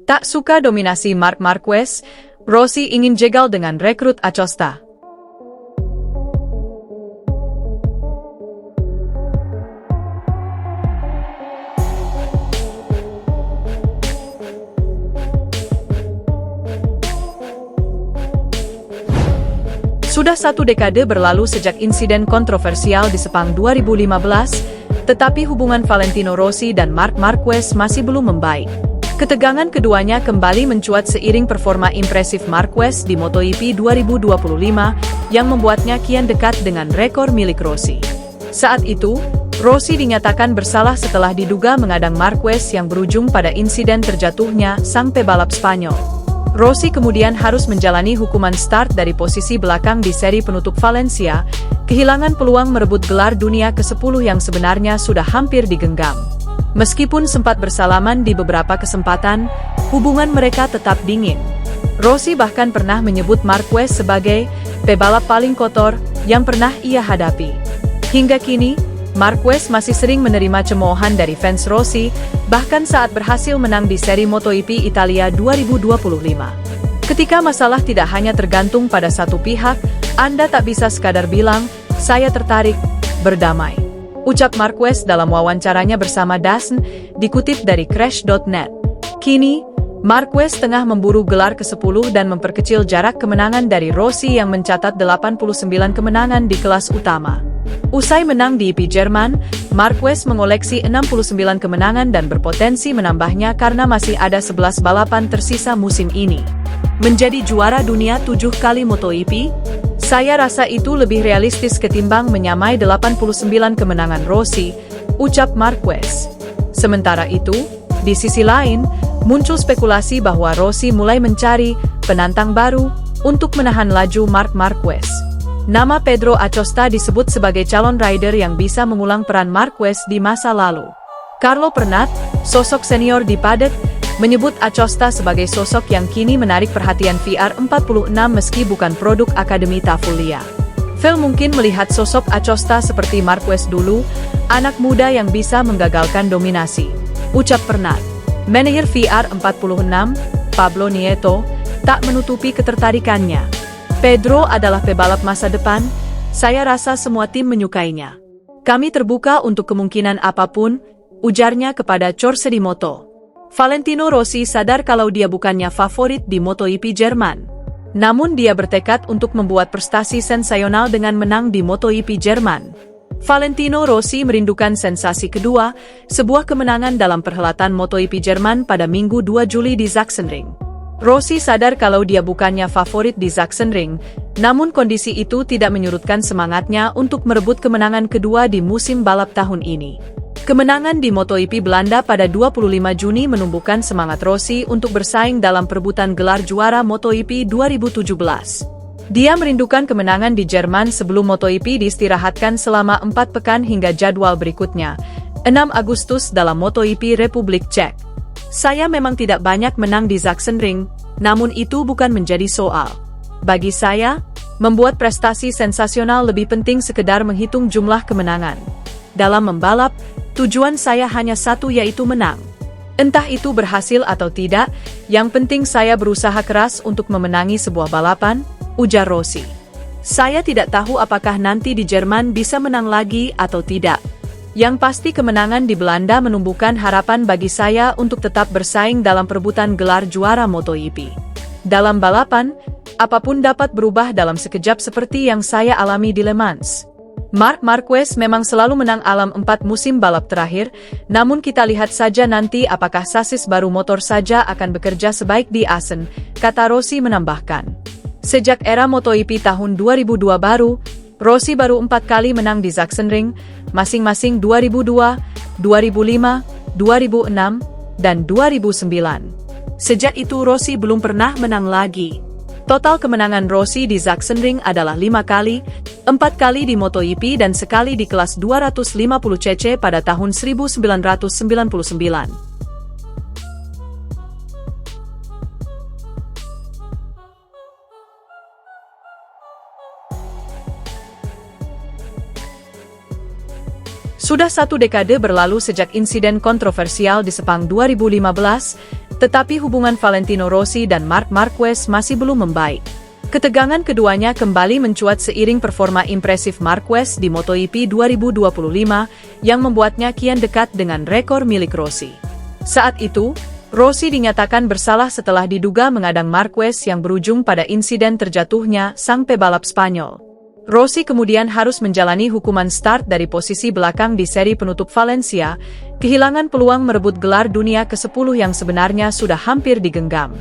Tak suka dominasi Marc Marquez, Rossi ingin jegal dengan rekrut Acosta. Sudah 1 dekade berlalu sejak insiden kontroversial di Sepang 2015, tetapi hubungan Valentino Rossi dan Marc Marquez masih belum membaik. Ketegangan keduanya kembali mencuat seiring performa impresif Marquez di MotoGP 2025 yang membuatnya kian dekat dengan rekor milik Rossi. Saat itu, Rossi dinyatakan bersalah setelah diduga mengadang Marquez yang berujung pada insiden terjatuhnya sang pebalap Spanyol. Rossi kemudian harus menjalani hukuman start dari posisi belakang di seri penutup Valencia, kehilangan peluang merebut gelar dunia ke-10 yang sebenarnya sudah hampir digenggam. Meskipun sempat bersalaman di beberapa kesempatan, hubungan mereka tetap dingin. Rossi bahkan pernah menyebut Marquez sebagai pebalap paling kotor yang pernah ia hadapi. Hingga kini, Marquez masih sering menerima cemoohan dari fans Rossi, bahkan saat berhasil menang di seri MotoGP Italia 2025. Ketika masalah tidak hanya tergantung pada satu pihak, Anda tak bisa sekadar bilang, "Saya tertarik, berdamai," ucap Marquez dalam wawancaranya bersama DAZN, dikutip dari Crash.net. Kini, Marquez tengah memburu gelar ke-10 dan memperkecil jarak kemenangan dari Rossi yang mencatat 89 kemenangan di kelas utama. Usai menang di IP Jerman, Marquez mengoleksi 69 kemenangan dan berpotensi menambahnya karena masih ada 11 balapan tersisa musim ini. Menjadi juara dunia 7 kali MotoGP? Saya rasa itu lebih realistis ketimbang menyamai 89 kemenangan Rossi, ucap Marquez. Sementara itu, di sisi lain, muncul spekulasi bahwa Rossi mulai mencari penantang baru untuk menahan laju Marc Marquez. Nama Pedro Acosta disebut sebagai calon rider yang bisa mengulang peran Marquez di masa lalu. Carlo Pernat, sosok senior di Paddock, menyebut Acosta sebagai sosok yang kini menarik perhatian VR46 meski bukan produk Akademi Tafulia. Phil mungkin melihat sosok Acosta seperti Marquez dulu, anak muda yang bisa menggagalkan dominasi, ucap Pernat. Manajer VR46, Pablo Nieto, tak menutupi ketertarikannya. Pedro adalah pebalap masa depan, saya rasa semua tim menyukainya. Kami terbuka untuk kemungkinan apapun, ujarnya kepada Corse di Moto. Valentino Rossi sadar kalau dia bukannya favorit di MotoGP Jerman. Namun dia bertekad untuk membuat prestasi sensasional dengan menang di MotoGP Jerman. Valentino Rossi merindukan sensasi kedua, sebuah kemenangan dalam perhelatan MotoGP Jerman pada Minggu 2 Juli di Sachsenring. Rossi sadar kalau dia bukannya favorit di Sachsenring, namun kondisi itu tidak menyurutkan semangatnya untuk merebut kemenangan kedua di musim balap tahun ini. Kemenangan di MotoGP Belanda pada 25 Juni menumbuhkan semangat Rossi untuk bersaing dalam perebutan gelar juara MotoGP 2017. Dia merindukan kemenangan di Jerman sebelum MotoGP diistirahatkan selama 4 pekan hingga jadwal berikutnya, 6 Agustus dalam MotoGP Republik Czech. Saya memang tidak banyak menang di Sachsenring, namun itu bukan menjadi soal. Bagi saya, membuat prestasi sensasional lebih penting sekedar menghitung jumlah kemenangan. Dalam membalap, tujuan saya hanya satu yaitu menang. Entah itu berhasil atau tidak, yang penting saya berusaha keras untuk memenangi sebuah balapan, ujar Rossi. Saya tidak tahu apakah nanti di Jerman bisa menang lagi atau tidak. Yang pasti kemenangan di Belanda menumbuhkan harapan bagi saya untuk tetap bersaing dalam perebutan gelar juara MotoGP. Dalam balapan, apapun dapat berubah dalam sekejap seperti yang saya alami di Le Mans. Marc Marquez memang selalu menang alam 4 musim balap terakhir, namun kita lihat saja nanti apakah sasis baru motor saja akan bekerja sebaik di Assen, kata Rossi menambahkan. Sejak era MotoGP tahun 2002 baru, Rossi baru 4 kali menang di Sachsenring, masing-masing 2002, 2005, 2006, dan 2009. Sejak itu Rossi belum pernah menang lagi. Total kemenangan Rossi di Sachsenring adalah 5 kali, 4 kali di MotoGP dan sekali di kelas 250cc pada tahun 1999. Sudah 1 dekade berlalu sejak insiden kontroversial di Sepang 2015, Tetapi hubungan Valentino Rossi dan Marc Marquez masih belum membaik. Ketegangan keduanya kembali mencuat seiring performa impresif Marquez di MotoGP 2025 yang membuatnya kian dekat dengan rekor milik Rossi. Saat itu, Rossi dinyatakan bersalah setelah diduga mengadang Marquez yang berujung pada insiden terjatuhnya sang pebalap Spanyol. Rossi kemudian harus menjalani hukuman start dari posisi belakang di seri penutup Valencia, kehilangan peluang merebut gelar dunia ke-10 yang sebenarnya sudah hampir digenggam.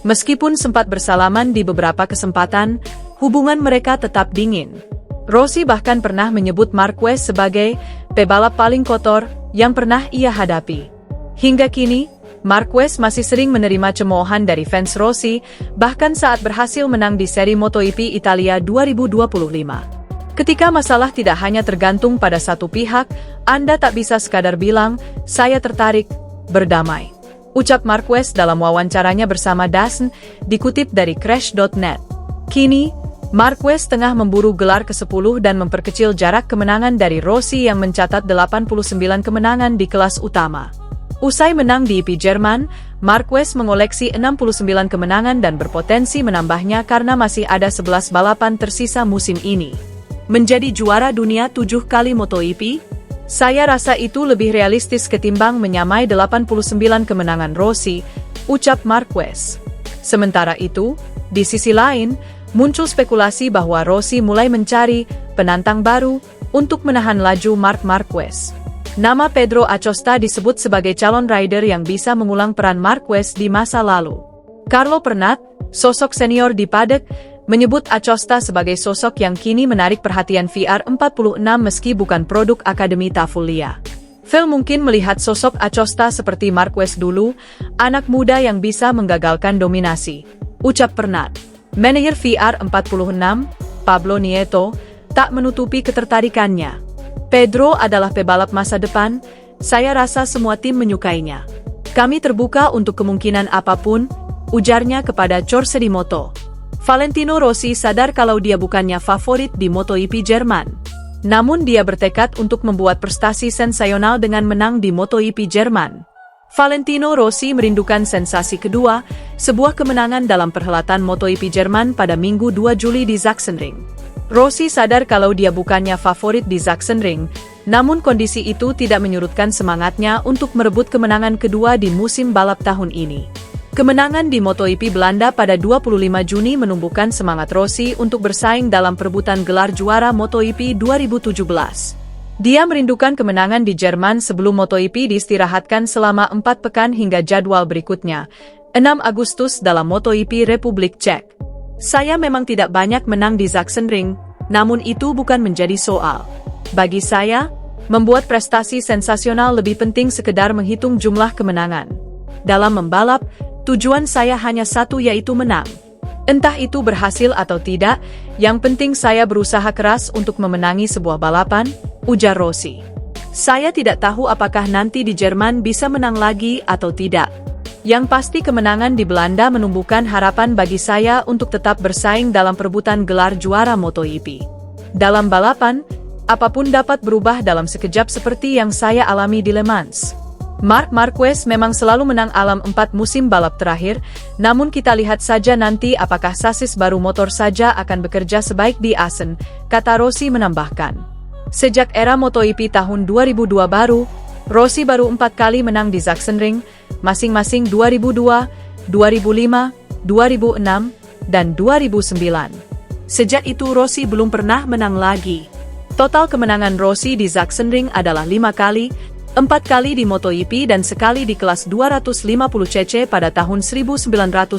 Meskipun sempat bersalaman di beberapa kesempatan, hubungan mereka tetap dingin. Rossi bahkan pernah menyebut Marquez sebagai pebalap paling kotor yang pernah ia hadapi. Hingga kini, Marquez masih sering menerima cemoohan dari fans Rossi, bahkan saat berhasil menang di seri MotoGP Italia 2025. Ketika masalah tidak hanya tergantung pada satu pihak, Anda tak bisa sekadar bilang, "Saya tertarik, berdamai." Ucap Marquez dalam wawancaranya bersama DAZN, dikutip dari Crash.net. Kini, Marquez tengah memburu gelar ke-10 dan memperkecil jarak kemenangan dari Rossi yang mencatat 89 kemenangan di kelas utama. Usai menang di IP Jerman, Marquez mengoleksi 69 kemenangan dan berpotensi menambahnya karena masih ada 11 balapan tersisa musim ini. Menjadi juara dunia 7 kali MotoGP? Saya rasa itu lebih realistis ketimbang menyamai 89 kemenangan Rossi, ucap Marquez. Sementara itu, di sisi lain, muncul spekulasi bahwa Rossi mulai mencari penantang baru untuk menahan laju Marc Marquez. Nama Pedro Acosta disebut sebagai calon rider yang bisa mengulang peran Marquez di masa lalu. Carlo Pernat, sosok senior di paddock, menyebut Acosta sebagai sosok yang kini menarik perhatian VR46 meski bukan produk Akademi Tafulia. Phil mungkin melihat sosok Acosta seperti Marquez dulu, anak muda yang bisa menggagalkan dominasi, ucap Pernat. Manajer VR46, Pablo Nieto, tak menutupi ketertarikannya. Pedro adalah pebalap masa depan, saya rasa semua tim menyukainya. Kami terbuka untuk kemungkinan apapun, ujarnya kepada Corse di Moto. Valentino Rossi sadar kalau dia bukannya favorit di MotoGP Jerman. Namun dia bertekad untuk membuat prestasi sensasional dengan menang di MotoGP Jerman. Valentino Rossi merindukan sensasi kedua, sebuah kemenangan dalam perhelatan MotoGP Jerman pada Minggu 2 Juli di Sachsenring. Rossi sadar kalau dia bukannya favorit di Sachsenring, namun kondisi itu tidak menyurutkan semangatnya untuk merebut kemenangan kedua di musim balap tahun ini. Kemenangan di MotoGP Belanda pada 25 Juni menumbuhkan semangat Rossi untuk bersaing dalam perebutan gelar juara MotoGP 2017. Dia merindukan kemenangan di Jerman sebelum MotoGP diistirahatkan selama 4 pekan hingga jadwal berikutnya, 6 Agustus dalam MotoGP Republik Czech. Saya memang tidak banyak menang di Sachsenring, namun itu bukan menjadi soal. Bagi saya, membuat prestasi sensasional lebih penting sekedar menghitung jumlah kemenangan. Dalam membalap, tujuan saya hanya satu yaitu menang. Entah itu berhasil atau tidak, yang penting saya berusaha keras untuk memenangi sebuah balapan, ujar Rossi. Saya tidak tahu apakah nanti di Jerman bisa menang lagi atau tidak. Yang pasti kemenangan di Belanda menumbuhkan harapan bagi saya untuk tetap bersaing dalam perebutan gelar juara MotoGP. Dalam balapan, apapun dapat berubah dalam sekejap seperti yang saya alami di Le Mans. Marc Marquez memang selalu menang alam 4 musim balap terakhir, namun kita lihat saja nanti apakah sasis baru motor saja akan bekerja sebaik di Assen, kata Rossi menambahkan. Sejak era MotoGP tahun 2002 baru, Rossi baru 4 kali menang di Sachsenring, masing-masing 2002, 2005, 2006, dan 2009. Sejak itu Rossi belum pernah menang lagi. Total kemenangan Rossi di Sachsenring adalah 5 kali, 4 kali di MotoGP dan sekali di kelas 250cc pada tahun 1999.